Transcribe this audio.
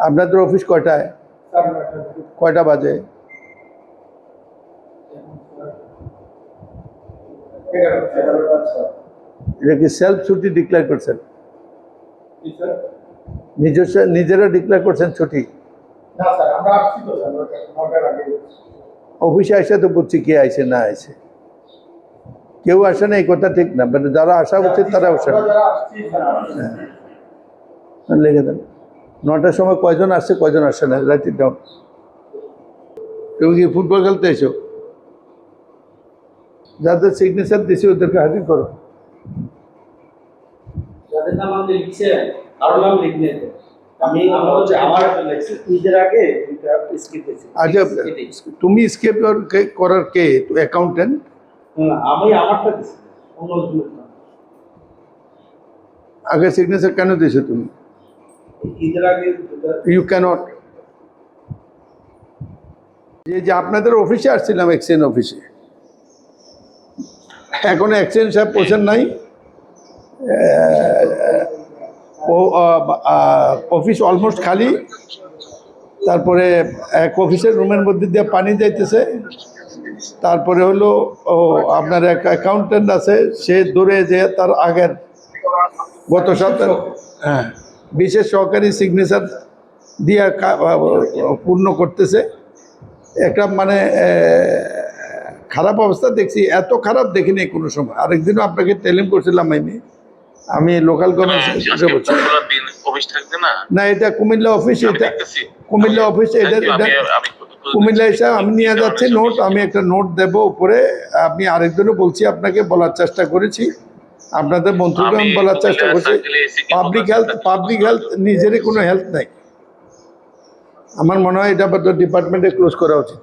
আপনাদের অফিস কয়টায়? কয়টা বাজে? এটা কি সেলফ ছুটি ডিক্লেয়ার করছেন? নিজেরা ডিক্লেয়ার করছেন ছুটি? অফিসে আসে তো বুঝছি কে আইছে না আইছে। কেউ আসে না এই কথা ঠিক না, মানে যারা আসা উচিত তারা আসে না। লিখে দেন 9টার সময় কয়জন আসছে কয়জন আসে না, রাইট ইট ডাউন। তুমি কি ফুটবল খেলতে এসো? যাদের সিগনেচার দিছি ওদেরকে হাজির করো। যাদের নাম আপনি লিখছেন আর নাম লিখনে আমি আমার ঈদের আগে স্কিপ হয়েছে। আচ্ছা, তুমি স্কেপ করার কে? অ্যাকাউন্টেন্ট? আমি আমারটা দিছি অন্য আগে সিগনেচার কেন দিয়েছো তুমি? ঈদের আগে ইউ ক্যানট। যে আপনাদের অফিসে আসছিলাম, এক্সচেঞ্জ অফিসে, এখনো এক্সচেঞ্জ সাহেব পৌঁছান নাই। অফিস অলমোস্ট খালি। তারপরে এক অফিসের রুমের মধ্যে দিয়ে পানি যাইতেছে। তারপরে হলো আপনার এক অ্যাকাউন্টেন্ট আছে, সে দূরে যে তার আগের গত সপ্তাহে বিশেষ সহকারী সিগনেচার দিয়ে পূর্ণ করতেছে। একটা মানে খারাপ অবস্থা দেখছি, এত খারাপ দেখিনি কোনো সময়। আরেকদিনও আপনাকে টেলিং করছিলাম আমি লোকাল গভর্নমেন্ট বলছি না, এটা কুমিল্লা অফিস, এটা কুমিল্লা অফিস, এটা কুমিল্লা হিসাবে আমি নিয়ে যাচ্ছি নোট। আমি একটা নোট দেব উপরে। আমি আরেকজনও বলছি, আপনাকে বলার চেষ্টা করেছি, আপনাদের মন্ত্রীকে আমি বলার চেষ্টা করছি। পাবলিক হেলথ নিজেরই কোনো হেলথ নাই। আমার মনে হয় এটা ডিপার্টমেন্টে ক্লোজ করা উচিত।